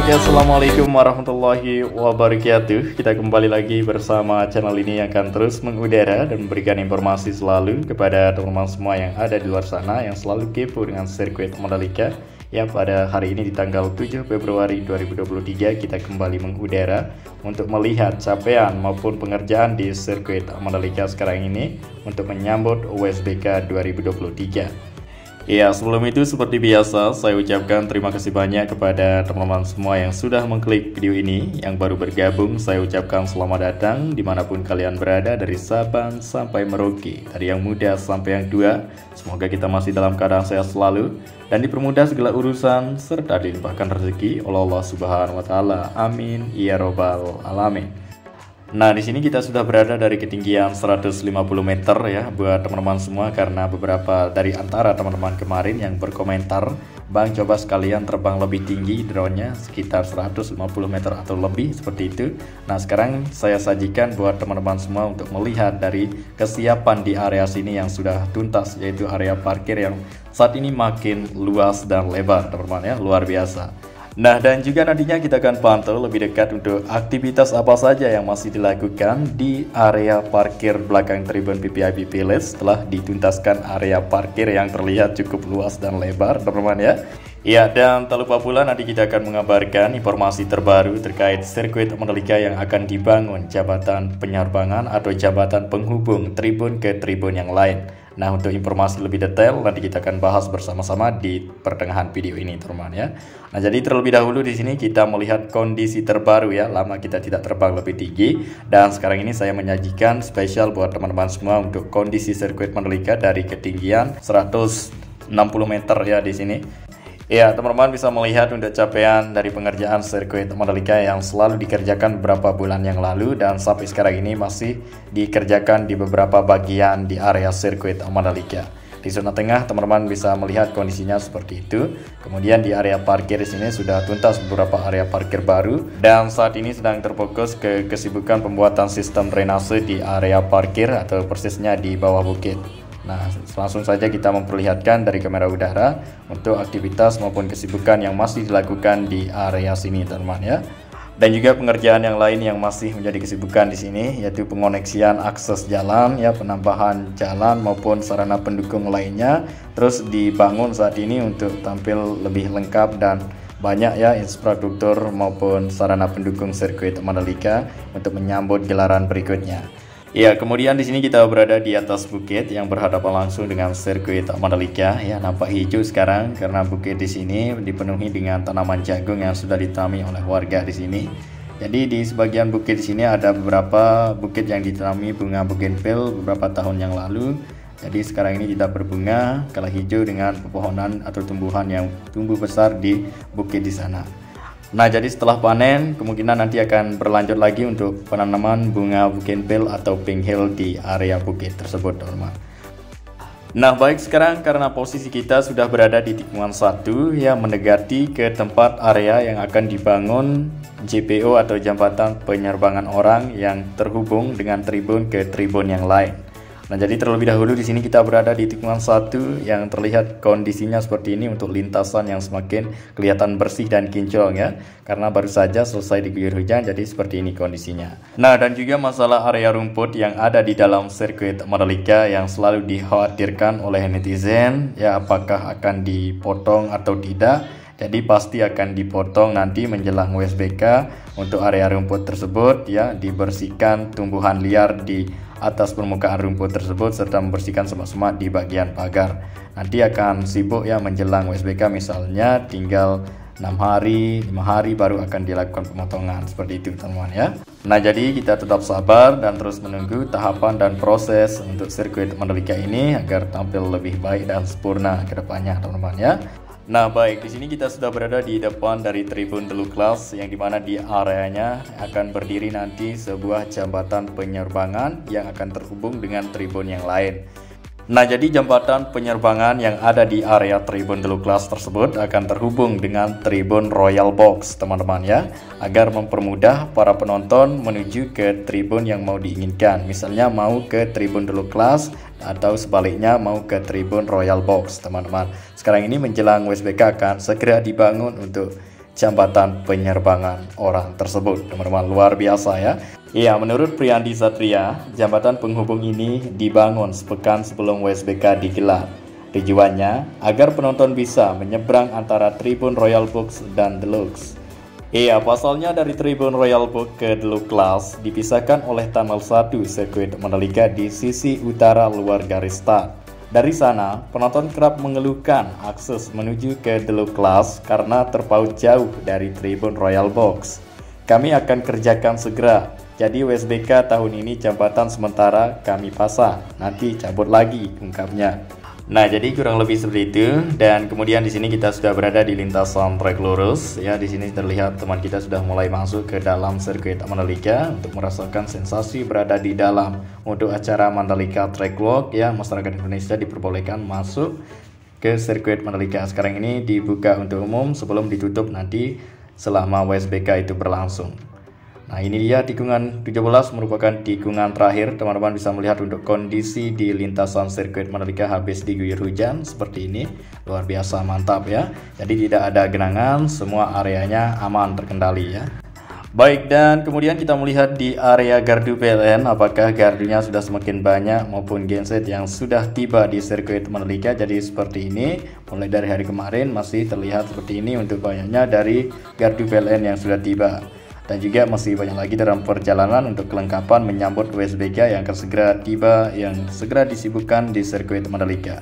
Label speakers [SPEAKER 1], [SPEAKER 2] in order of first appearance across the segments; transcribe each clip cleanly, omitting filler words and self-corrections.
[SPEAKER 1] Ya, assalamualaikum warahmatullahi wabarakatuh. Kita kembali lagi bersama channel ini yang akan terus mengudara dan memberikan informasi selalu kepada teman-teman semua yang ada di luar sana yang selalu kepo dengan sirkuit Mandalika. Ya, pada hari ini di tanggal 7 Februari 2023 kita kembali mengudara untuk melihat capaian maupun pengerjaan di sirkuit Mandalika sekarang ini untuk menyambut USBK 2023. Ya, sebelum itu seperti biasa saya ucapkan terima kasih banyak kepada teman-teman semua yang sudah mengklik video ini. Yang baru bergabung saya ucapkan selamat datang dimanapun kalian berada, dari Sabang sampai Merauke, dari yang muda sampai yang tua. Semoga kita masih dalam keadaan sehat selalu dan dipermudah segala urusan serta dilimpahkan rezeki oleh Allah Subhanahu wa taala. Amin ya robbal alamin. Nah, di sini kita sudah berada dari ketinggian 150 meter ya buat teman-teman semua, karena beberapa dari antara teman-teman kemarin yang berkomentar, "Bang, coba sekalian terbang lebih tinggi drone-nya sekitar 150 meter atau lebih," seperti itu. Nah, sekarang saya sajikan buat teman-teman semua untuk melihat dari kesiapan di area sini yang sudah tuntas, yaitu area parkir yang saat ini makin luas dan lebar, teman-teman ya, luar biasa. Nah, dan juga nantinya kita akan pantau lebih dekat untuk aktivitas apa saja yang masih dilakukan di area parkir belakang tribun VVIP Village setelah dituntaskan area parkir yang terlihat cukup luas dan lebar, teman-teman ya. Ya, dan tak lupa pula nanti kita akan mengabarkan informasi terbaru terkait sirkuit Mandalika yang akan dibangun jembatan penyerbangan atau jembatan penghubung tribun ke tribun yang lain. Nah, untuk informasi lebih detail nanti kita akan bahas bersama-sama di pertengahan video ini, teman-teman ya. Nah, jadi terlebih dahulu di sini kita melihat kondisi terbaru ya. Lama kita tidak terbang lebih tinggi dan sekarang ini saya menyajikan spesial buat teman-teman semua untuk kondisi sirkuit Mandalika dari ketinggian 160 meter ya di sini. Ya, teman-teman bisa melihat untuk capaian dari pengerjaan sirkuit Mandalika yang selalu dikerjakan beberapa bulan yang lalu dan sampai sekarang ini masih dikerjakan di beberapa bagian di area sirkuit Mandalika. Di zona tengah teman-teman bisa melihat kondisinya seperti itu. Kemudian di area parkir di sini sudah tuntas beberapa area parkir baru dan saat ini sedang terfokus ke kesibukan pembuatan sistem drainase di area parkir atau persisnya di bawah bukit. Nah, langsung saja kita memperlihatkan dari kamera udara untuk aktivitas maupun kesibukan yang masih dilakukan di area sini, teman-teman ya. Dan juga pengerjaan yang lain yang masih menjadi kesibukan di sini, yaitu pengoneksian akses jalan ya, penambahan jalan maupun sarana pendukung lainnya terus dibangun saat ini untuk tampil lebih lengkap dan banyak ya infrastruktur maupun sarana pendukung sirkuit Mandalika untuk menyambut gelaran berikutnya. Ya, kemudian di sini kita berada di atas bukit yang berhadapan langsung dengan sirkuit Mandalika ya, nampak hijau sekarang karena bukit di sini dipenuhi dengan tanaman jagung yang sudah ditanami oleh warga di sini. Jadi di sebagian bukit di sini ada beberapa bukit yang ditanami bunga bougainville beberapa tahun yang lalu. Jadi sekarang ini tidak berbunga, kalah hijau dengan pepohonan atau tumbuhan yang tumbuh besar di bukit di sana. Nah, jadi setelah panen kemungkinan nanti akan berlanjut lagi untuk penanaman bunga bougainville atau pink hill di area bukit tersebut, teman-teman. Nah, baik, sekarang karena posisi kita sudah berada di tikungan 1 yang mendekati ke tempat area yang akan dibangun JPO atau jembatan penyerbangan orang yang terhubung dengan tribun ke tribun yang lain. Nah, jadi terlebih dahulu di sini kita berada di tikungan 1 yang terlihat kondisinya seperti ini untuk lintasan yang semakin kelihatan bersih dan kinclong ya, karena baru saja selesai diguyur hujan, jadi seperti ini kondisinya. Nah, dan juga masalah area rumput yang ada di dalam sirkuit Mandalika yang selalu dikhawatirkan oleh netizen ya, apakah akan dipotong atau tidak. Jadi pasti akan dipotong nanti menjelang USBK untuk area rumput tersebut ya, dibersihkan tumbuhan liar di atas permukaan rumput tersebut serta membersihkan semak-semak di bagian pagar. Nanti akan sibuk ya menjelang USBK, misalnya tinggal 6 hari, 5 hari baru akan dilakukan pemotongan seperti itu, teman-teman ya. Nah, jadi kita tetap sabar dan terus menunggu tahapan dan proses untuk sirkuit Mandalika ini agar tampil lebih baik dan sempurna ke depannya, teman-teman ya. Nah, baik, di sini kita sudah berada di depan dari tribun Blue Class yang dimana di areanya akan berdiri nanti sebuah jembatan penyerbangan yang akan terhubung dengan tribun yang lain. Nah, jadi jembatan penyerbangan yang ada di area tribun Blue Class tersebut akan terhubung dengan tribun Royal Box, teman-teman ya, agar mempermudah para penonton menuju ke tribun yang mau diinginkan. Misalnya mau ke tribun Blue Class atau sebaliknya mau ke tribun Royal Box, teman-teman. Sekarang ini menjelang USBK akan segera dibangun untuk jembatan penyerbangan orang tersebut. Teman-teman, luar biasa ya. Iya, menurut Priyandi Satria, jembatan penghubung ini dibangun sepekan sebelum WSBK digelar. Tujuannya agar penonton bisa menyeberang antara Tribun Royal Box dan Deluxe. Iya, pasalnya dari Tribun Royal Box ke Deluxe Class dipisahkan oleh Tunnel 1 sirkuit Mandalika di sisi utara luar garis start. Dari sana, penonton kerap mengeluhkan akses menuju ke Deluxe Class karena terpaut jauh dari Tribun Royal Box. Kami akan kerjakan segera. Jadi WSBK tahun ini jembatan sementara kami pasang, nanti cabut lagi, ungkapnya. Nah, jadi kurang lebih seperti itu. Dan kemudian di sini kita sudah berada di lintasan trek lurus. Ya, di sini terlihat teman kita sudah mulai masuk ke dalam sirkuit Mandalika untuk merasakan sensasi berada di dalam. Untuk acara Mandalika Track Walk, ya, masyarakat Indonesia diperbolehkan masuk ke sirkuit Mandalika. Sekarang ini dibuka untuk umum sebelum ditutup nanti selama WSBK itu berlangsung. Nah, ini dia tikungan 17 merupakan tikungan terakhir. Teman-teman bisa melihat untuk kondisi di lintasan sirkuit Mandalika habis diguyur hujan seperti ini. Luar biasa mantap ya. Jadi tidak ada genangan, semua areanya aman terkendali ya. Baik, dan kemudian kita melihat di area gardu PLN, apakah gardunya sudah semakin banyak maupun genset yang sudah tiba di sirkuit Mandalika. Jadi seperti ini, mulai dari hari kemarin masih terlihat seperti ini untuk banyaknya dari gardu PLN yang sudah tiba. Dan juga masih banyak lagi dalam perjalanan untuk kelengkapan menyambut WSBK yang akan segera tiba, yang segera disibukkan di sirkuit Mandalika.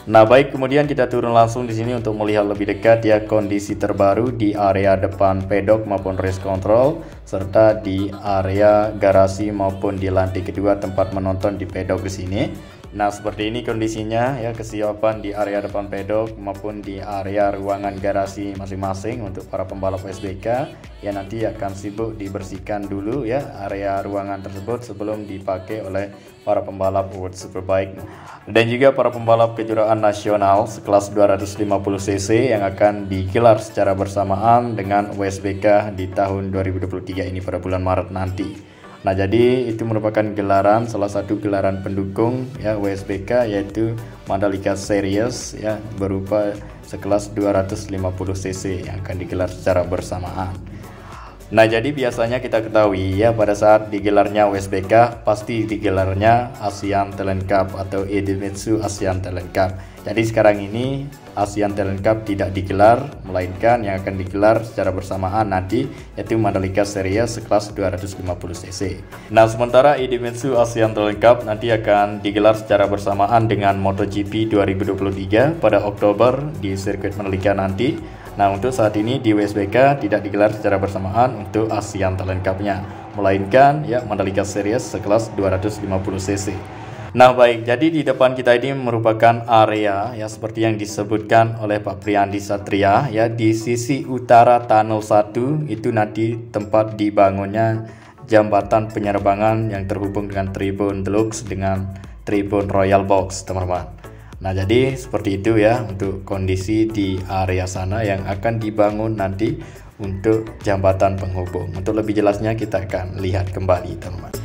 [SPEAKER 1] Nah, baik, kemudian kita turun langsung di sini untuk melihat lebih dekat ya kondisi terbaru di area depan pedok maupun race control, serta di area garasi maupun di lantai kedua tempat menonton di pedok di sini. Nah, seperti ini kondisinya ya, kesiapan di area depan pedok maupun di area ruangan garasi masing-masing untuk para pembalap WSBK yang nanti akan sibuk dibersihkan dulu ya area ruangan tersebut sebelum dipakai oleh para pembalap World Superbike dan juga para pembalap kejuaraan nasional sekelas 250cc yang akan digelar secara bersamaan dengan WSBK di tahun 2023 ini pada bulan Maret nanti. Nah, jadi itu merupakan gelaran, salah satu gelaran pendukung ya WSBK, yaitu Mandalika Series ya, berupa sekelas 250cc yang akan digelar secara bersamaan. Nah, jadi biasanya kita ketahui ya pada saat digelarnya WSBK pasti digelarnya Asian Talent Cup atau Idemitsu Asian Talent Cup. Jadi sekarang ini Asian Talent Cup tidak digelar, melainkan yang akan digelar secara bersamaan nanti yaitu Mandalika Series sekelas 250cc. Nah, sementara Idemitsu Asian Talent Cup nanti akan digelar secara bersamaan dengan MotoGP 2023 pada Oktober di sirkuit Mandalika nanti. Nah, untuk saat ini di WSBK tidak digelar secara bersamaan untuk Asian Talent Cup-nya, melainkan ya Mandalika Series sekelas 250cc. Nah, baik, jadi di depan kita ini merupakan area ya seperti yang disebutkan oleh Pak Priyandi Satria ya, di sisi utara Tunnel 1 itu nanti tempat dibangunnya jembatan penyerbangan yang terhubung dengan Tribun Deluxe dengan Tribun Royal Box, teman-teman. Nah, jadi seperti itu ya untuk kondisi di area sana yang akan dibangun nanti untuk jembatan penghubung. Untuk lebih jelasnya kita akan lihat kembali, teman-teman.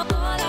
[SPEAKER 2] all